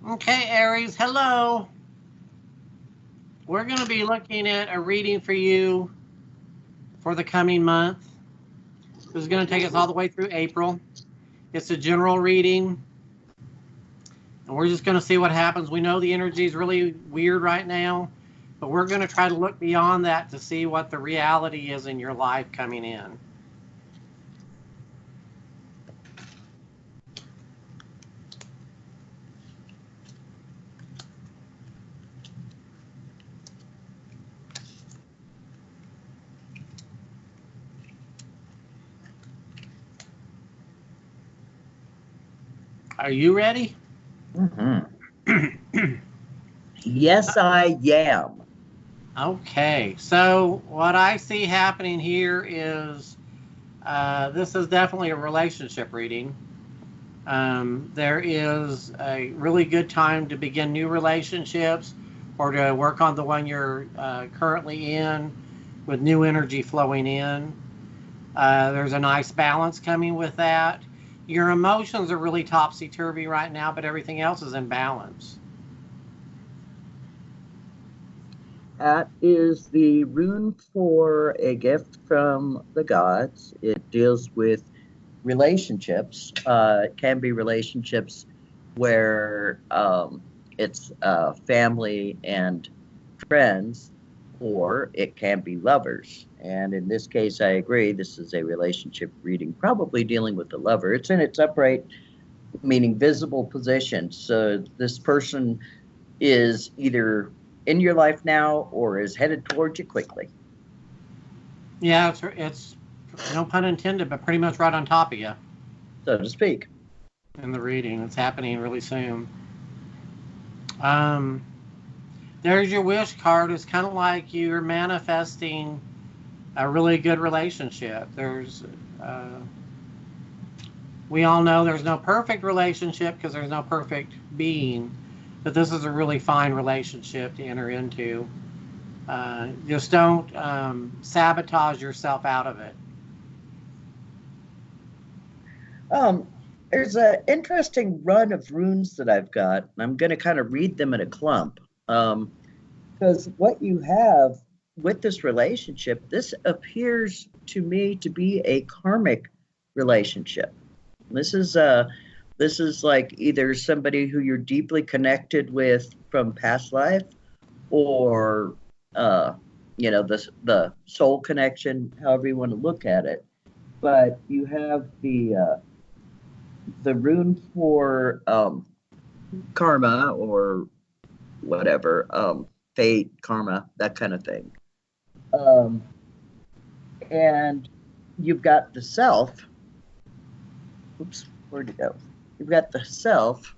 Okay, Aries, hello. We're going to be looking at a reading for you for the coming month. This is going to take us all the way through April. It's a general reading, and we're just going to see what happens. We know the energy is really weird right now, but we're going to try to look beyond that to see what the reality is in your life coming in. Are you ready? Mm-hmm. Yes, I am. Okay, so what I see happening here is this is definitely a relationship reading. There is a really good time to begin new relationships or to work on the one you're currently in with new energy flowing in. There's a nice balance coming with that. Your emotions are really topsy turvy right now, but everything else is in balance. That is the rune for a gift from the gods. It deals with relationships. It can be relationships where it's family and friends, or it can be lovers. And in this case, I agree, this is a relationship reading, probably dealing with the lover. It's in its upright, meaning visible position. So this person is either in your life now or is headed towards you quickly. Yeah, it's no pun intended, but pretty much right on top of you So to speak. in the reading. It's happening really soon. Um, there's your wish card. It's kind of like you're manifesting a really good relationship. Uh, we all know there's no perfect relationship because there's no perfect being, but this is a really fine relationship to enter into. Just don't sabotage yourself out of it. Um, there's an interesting run of runes that I've got, and I'm going to kind of read them in a clump. Because what you have with this relationship, this appears to me to be a karmic relationship. This is this is like either somebody who you're deeply connected with from past life, or uh, the soul connection, however you want to look at it. But you have the rune for karma or whatever, fate, karma, that kind of thing. Um, and you've got the self. Oops, where'd it go? You've got the self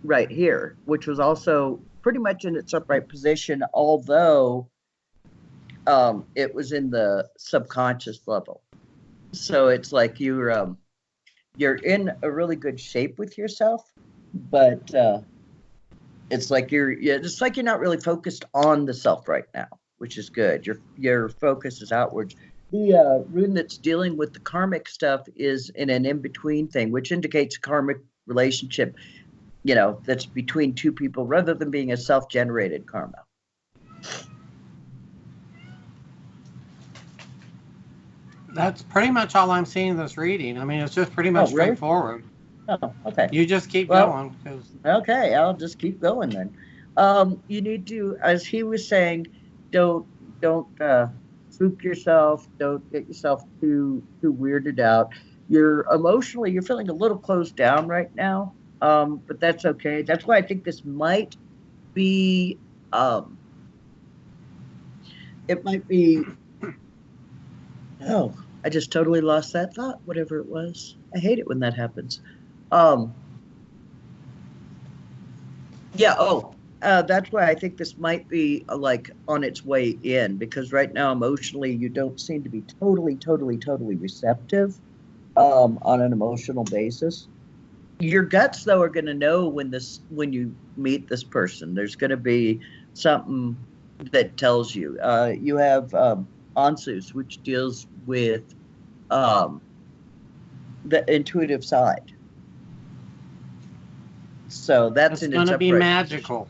right here, which was also pretty much in its upright position, although it was in the subconscious level. So it's like you're in a really good shape with yourself, but it's like you're not really focused on the self right now, which is good. Your focus is outwards. The rune that's dealing with the karmic stuff is in an in between thing, which indicates a karmic relationship, that's between two people rather than being a self generated karma. That's pretty much all I'm seeing in this reading. I mean, it's just pretty much Oh, really? straightforward. Oh, okay. You just keep Well, going because okay, I'll just keep going then. You need to, as he was saying, don't don't spook yourself. Don't get yourself too weirded out. You're feeling a little closed down right now, but that's okay. That's why I think this might be um, it might be. Oh, I just totally lost that thought. Whatever it was, I hate it when that happens. Um, Yeah. Oh, that's why I think this might be like on its way in, because right now emotionally you don't seem to be totally receptive on an emotional basis. Your guts though are going to know when you meet this person. There's going to be something that tells you. You have Ansus, which deals with um, the intuitive side. So that's It's in going its to be upright position. magical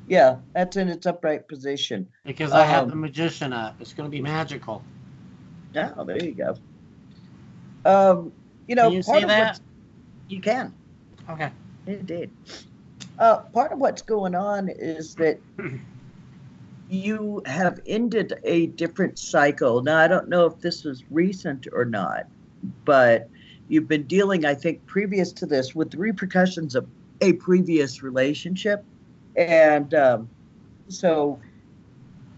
Yeah, that's in its upright position. because I have the magician up. It's going to be magical. Oh, there you go. Can you Part see of that? what's you can Okay. indeed. Part of what's going on is that you have ended a different cycle. Now, I don't know if this was recent or not, but you've been dealing, I think, previous to this with the repercussions of a previous relationship. And so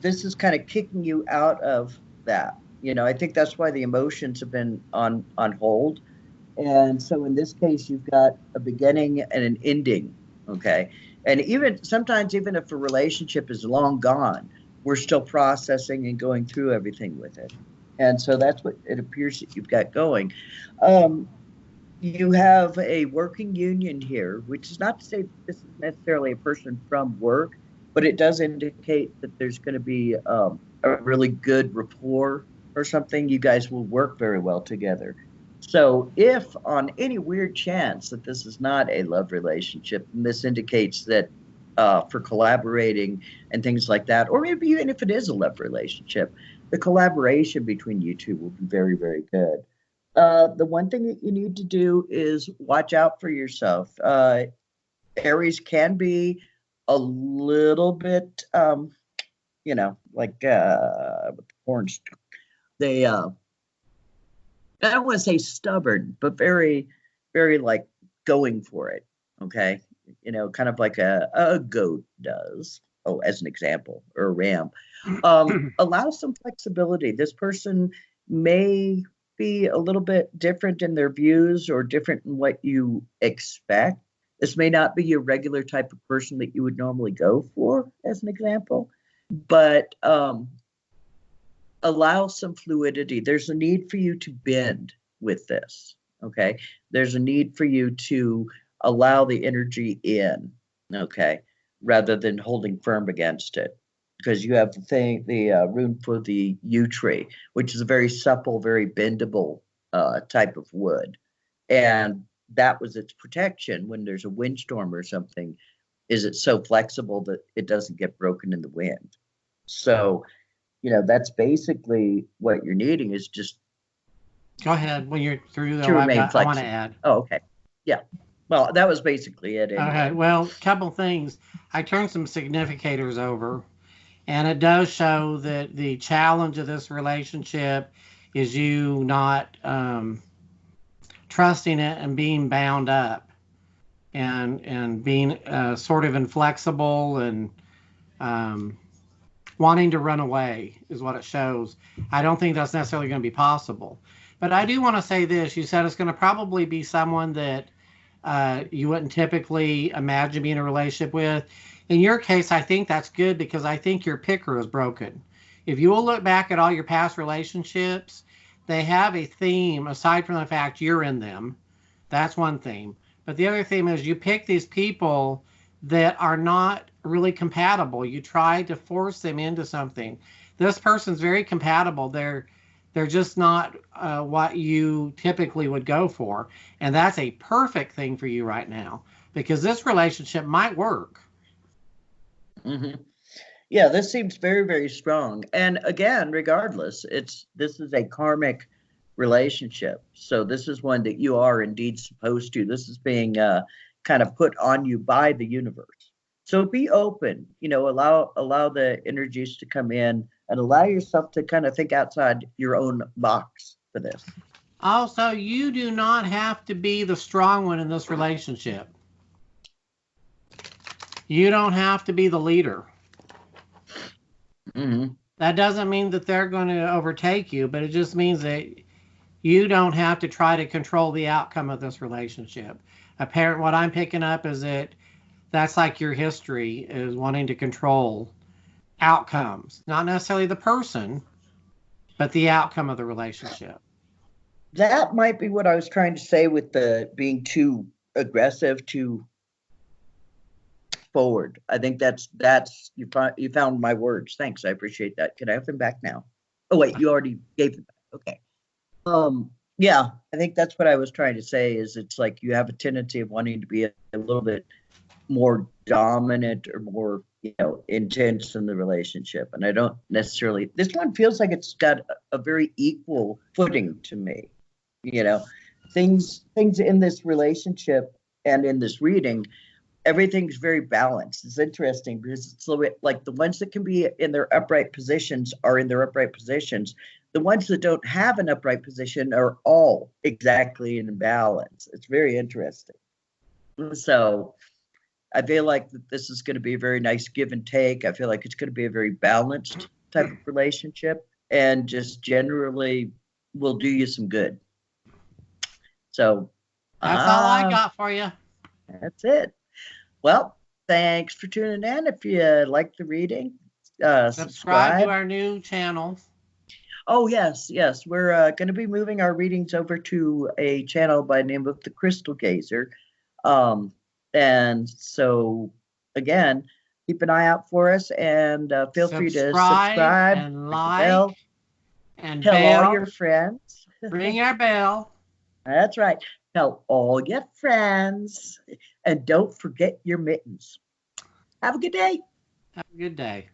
this is kind of kicking you out of that. I think that's why the emotions have been on hold. And so in this case, you've got a beginning and an ending. Okay. And even sometimes, even if a relationship is long gone, we're still processing and going through everything with it. And so that's what it appears that you've got going. You have a working union here, which is not to say that this is necessarily a person from work, but it does indicate that there's going to be a really good rapport or something. You guys will work very well together. So, if on any weird chance that this is not a love relationship, and this indicates that for collaborating and things like that, or maybe even if it is a love relationship, the collaboration between you two will be very, very good. The one thing that you need to do is watch out for yourself. Aries can be a little bit, like with the horns. They, I don't want to say stubborn, but very, very like going for it. Okay. Kind of like a goat does. Oh, as an example, or a ram. Allow some flexibility. This person may be a little bit different in their views or different in what you expect. This may not be your regular type of person that you would normally go for, as an example, but allow some fluidity. There's a need for you to bend with this. Okay. There's a need for you to allow the energy in. Okay. Rather than holding firm against it. Because you have the rune for the yew tree, which is a very supple, very bendable type of wood. And that was its protection when there's a windstorm or something, is it's so flexible that it doesn't get broken in the wind. So that's basically what you're needing is just Go ahead. When you're through, to though, remain I want to flexible. add. Oh, okay. Yeah. Well, that was basically it anyway. Okay. Well, couple things. I turned some significators over, and it does show that the challenge of this relationship is you not trusting it and being bound up and being sort of inflexible and wanting to run away is what it shows. I don't think that's necessarily going to be possible. But I do want to say this. You said it's going to probably be someone that you wouldn't typically imagine being in a relationship with. In your case, I think that's good because I think your picker is broken. If you will look back at all your past relationships, they have a theme aside from the fact you're in them. That's one theme. But the other theme is you pick these people that are not really compatible. You try to force them into something. This person's very compatible. They're just not what you typically would go for. And that's a perfect thing for you right now because this relationship might work. Mm-hmm. Yeah, this seems very, very strong. And again, regardless, this is a karmic relationship. So this is one that you are indeed supposed to. This is being kind of put on you by the universe. So be open, allow the energies to come in and allow yourself to kind of think outside your own box for this. Also, you do not have to be the strong one in this relationship. You don't have to be the leader. Mm-hmm. That doesn't mean that they're going to overtake you, but it just means that you don't have to try to control the outcome of this relationship. Apparently, what I'm picking up is that that's like your history is wanting to control outcomes, not necessarily the person, but the outcome of the relationship. That might be what I was trying to say with the being too aggressive, too forward. I think that's you found my words. Thanks, I appreciate that. Can I have them back now? Oh wait, you already gave them back. Okay. Yeah, I think that's what I was trying to say is it's like you have a tendency of wanting to be a little bit more dominant or more, intense in the relationship. And I don't necessarily, this one feels like it's got a very equal footing to me. You know, things in this relationship and in this reading, everything's very balanced. It's interesting because it's a little bit like the ones that can be in their upright positions are in their upright positions. The ones that don't have an upright position are all exactly in balance. It's very interesting. So I feel like that this is going to be a very nice give and take. I feel like it's going to be a very balanced type of relationship and just generally will do you some good. So That's all I got for you. that's it. Well, thanks for tuning in. If you like the reading, Subscribe to our new channel. Oh, yes, yes. We're going to be moving our readings over to a channel by the name of the Crystal Gazer. And so, again, keep an eye out for us and feel free to subscribe and ring the like bell, and tell bell. all your friends. Ring our bell. That's right. Tell all your friends. And don't forget your mittens. Have a good day. Have a good day.